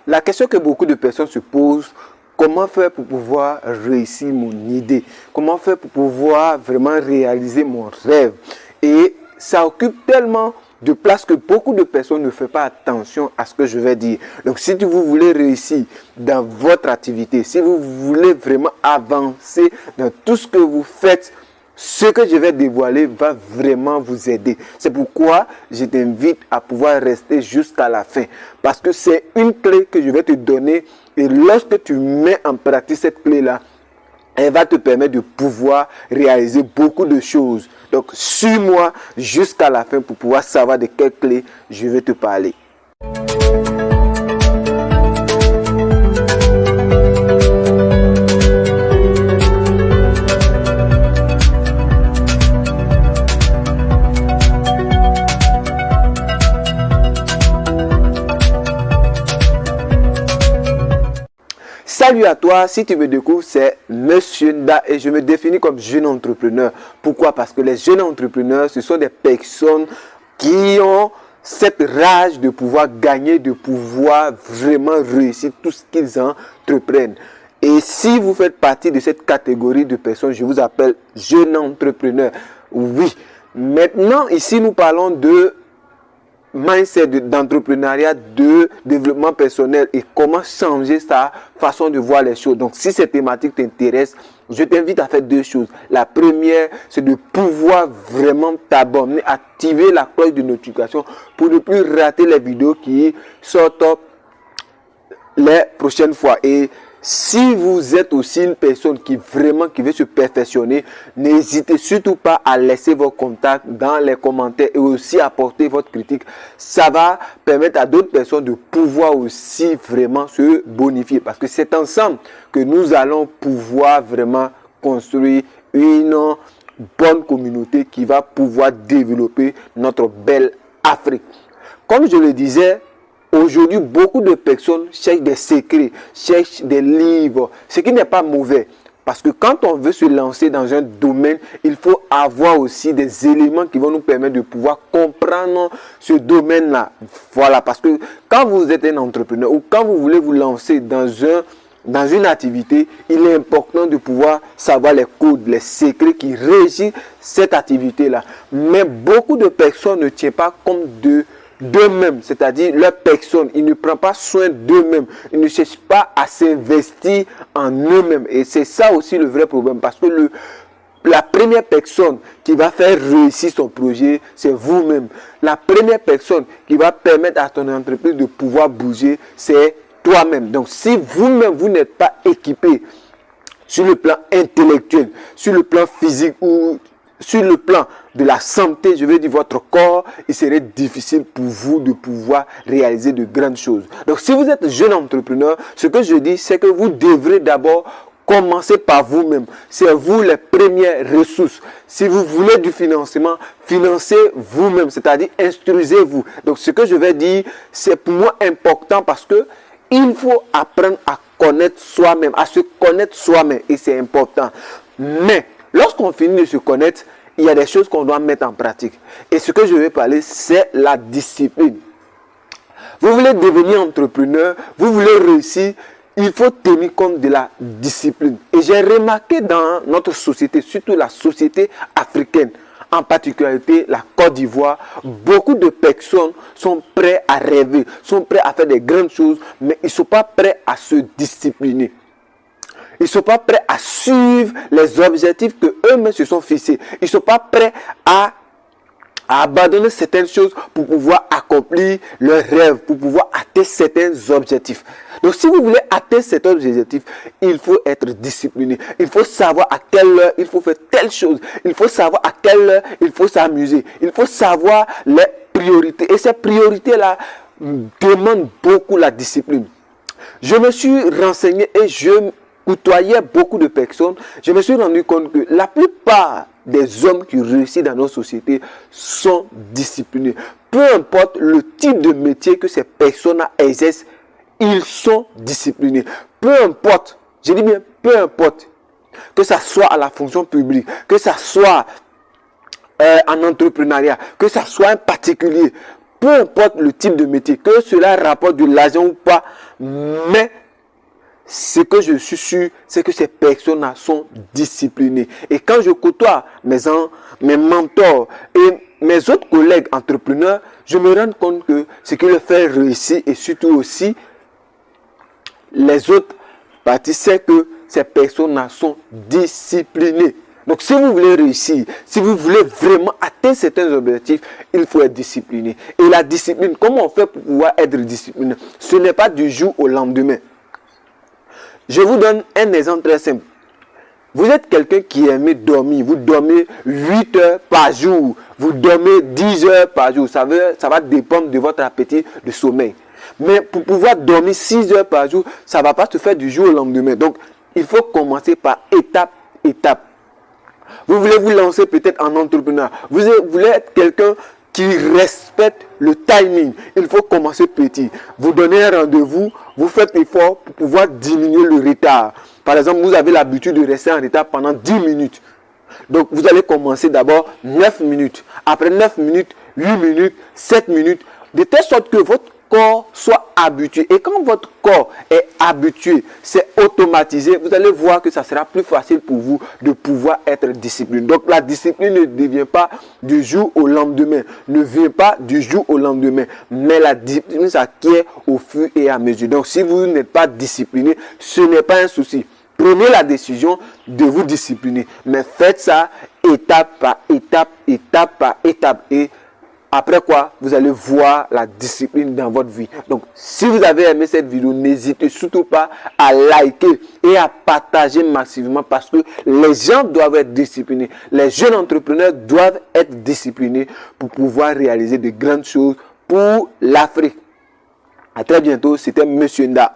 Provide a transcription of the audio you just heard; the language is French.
La question que beaucoup de personnes se posent, comment faire pour pouvoir réussir mon idée? Comment faire pour pouvoir vraiment réaliser mon rêve? Et ça occupe tellement de place que beaucoup de personnes ne font pas attention à ce que je vais dire. Donc si vous voulez réussir dans votre activité, si vous voulez vraiment avancer dans tout ce que vous faites, ce que je vais dévoiler va vraiment vous aider. C'est pourquoi je t'invite à pouvoir rester jusqu'à la fin. Parce que c'est une clé que je vais te donner. Et lorsque tu mets en pratique cette clé-là, elle va te permettre de pouvoir réaliser beaucoup de choses. Donc, suis-moi jusqu'à la fin pour pouvoir savoir de quelle clé je vais te parler. Salut à toi, si tu me découvres, c'est Monsieur Nda et je me définis comme jeune entrepreneur. Pourquoi? Parce que les jeunes entrepreneurs, ce sont des personnes qui ont cette rage de pouvoir gagner, de pouvoir vraiment réussir tout ce qu'ils entreprennent. Et si vous faites partie de cette catégorie de personnes, je vous appelle jeune entrepreneur. Oui, maintenant ici nous parlons de mindset d'entrepreneuriat, de développement personnel et comment changer sa façon de voir les choses. Donc si cette thématique t'intéresse, je t'invite à faire deux choses. La première, c'est de pouvoir vraiment t'abonner, activer la cloche de notification pour ne plus rater les vidéos qui sortent les prochaines fois. Et si vous êtes aussi une personne qui veut se perfectionner, n'hésitez surtout pas à laisser vos contacts dans les commentaires et aussi apporter votre critique. Ça va permettre à d'autres personnes de pouvoir aussi vraiment se bonifier. Parce que c'est ensemble que nous allons pouvoir vraiment construire une bonne communauté qui va pouvoir développer notre belle Afrique. Comme je le disais, aujourd'hui, beaucoup de personnes cherchent des secrets, cherchent des livres, ce qui n'est pas mauvais. Parce que quand on veut se lancer dans un domaine, il faut avoir aussi des éléments qui vont nous permettre de pouvoir comprendre ce domaine-là. Voilà, parce que quand vous êtes un entrepreneur ou quand vous voulez vous lancer dans une activité, il est important de pouvoir savoir les codes, les secrets qui régissent cette activité-là. Mais beaucoup de personnes ne tiennent pas compte d'eux-mêmes, c'est-à-dire leur personne. Ils ne prennent pas soin d'eux-mêmes. Ils ne cherchent pas à s'investir en eux-mêmes. Et c'est ça aussi le vrai problème. Parce que la première personne qui va faire réussir son projet, c'est vous-même. La première personne qui va permettre à ton entreprise de pouvoir bouger, c'est toi-même. Donc si vous-même, vous n'êtes pas équipé sur le plan intellectuel, sur le plan physique ou sur le plan de la santé, je veux dire votre corps, il serait difficile pour vous de pouvoir réaliser de grandes choses. Donc si vous êtes jeune entrepreneur, ce que je dis, c'est que vous devrez d'abord commencer par vous-même. C'est vous les premières ressources. Si vous voulez du financement, financez vous-même, c'est-à-dire instruisez-vous. Donc ce que je vais dire, c'est pour moi important parce que il faut apprendre à connaître soi-même, à se connaître soi-même et c'est important. Mais lorsqu'on finit de se connaître, il y a des choses qu'on doit mettre en pratique. Et ce que je vais parler, c'est la discipline. Vous voulez devenir entrepreneur, vous voulez réussir, il faut tenir compte de la discipline. Et j'ai remarqué dans notre société, surtout la société africaine, en particularité la Côte d'Ivoire, beaucoup de personnes sont prêtes à rêver, sont prêtes à faire des grandes choses, mais ils ne sont pas prêts à se discipliner. Ils ne sont pas prêts à suivre les objectifs que eux-mêmes se sont fixés. Ils ne sont pas prêts à abandonner certaines choses pour pouvoir accomplir leurs rêves, pour pouvoir atteindre certains objectifs. Donc si vous voulez atteindre certains objectifs, il faut être discipliné. Il faut savoir à quelle heure il faut faire telle chose. Il faut savoir à quelle heure il faut s'amuser. Il faut savoir les priorités. Et ces priorités-là demandent beaucoup la discipline. Je me suis renseigné et je côtoyais beaucoup de personnes. Je me suis rendu compte que la plupart des hommes qui réussissent dans nos sociétés sont disciplinés. Peu importe le type de métier que ces personnes exercent, ils sont disciplinés. Peu importe, je dis bien peu importe, que ça soit à la fonction publique, que ça soit en entrepreneuriat, que ça soit un particulier, peu importe le type de métier, que cela rapporte de l'argent ou pas, mais ce que je suis sûr, c'est que ces personnes-là sont disciplinées. Et quand je côtoie mes mentors et mes autres collègues entrepreneurs, je me rends compte que ce qui les fait réussir et surtout aussi les autres parties, c'est que ces personnes-là sont disciplinées. Donc, si vous voulez réussir, si vous voulez vraiment atteindre certains objectifs, il faut être discipliné. Et la discipline, comment on fait pour pouvoir être discipliné? Ce n'est pas du jour au lendemain. Je vous donne un exemple très simple. Vous êtes quelqu'un qui aime dormir. Vous dormez 8 heures par jour. Vous dormez 10 heures par jour. Ça va dépendre de votre appétit de sommeil. Mais pour pouvoir dormir 6 heures par jour, ça ne va pas se faire du jour au lendemain. Donc, il faut commencer par étape. Vous voulez vous lancer peut-être en entrepreneur. Vous voulez être quelqu'un qui respecte le timing. Il faut commencer petit. Vous donnez un rendez-vous, vous faites l'effort pour pouvoir diminuer le retard. Par exemple, vous avez l'habitude de rester en retard pendant 10 minutes. Donc, vous allez commencer d'abord 9 minutes. Après 9 minutes, 8 minutes, 7 minutes. De telle sorte que votre corps soit habitué. Et quand votre corps est habitué, c'est automatisé, vous allez voir que ça sera plus facile pour vous de pouvoir être discipliné. Donc la discipline ne vient pas du jour au lendemain. Ne vient pas du jour au lendemain. Mais la discipline s'acquiert au fur et à mesure. Donc si vous n'êtes pas discipliné, ce n'est pas un souci. Prenez la décision de vous discipliner. Mais faites ça étape par étape. Et après quoi, vous allez voir la discipline dans votre vie. Donc, si vous avez aimé cette vidéo, n'hésitez surtout pas à liker et à partager massivement parce que les gens doivent être disciplinés. Les jeunes entrepreneurs doivent être disciplinés pour pouvoir réaliser de grandes choses pour l'Afrique. À très bientôt, c'était Monsieur Nda.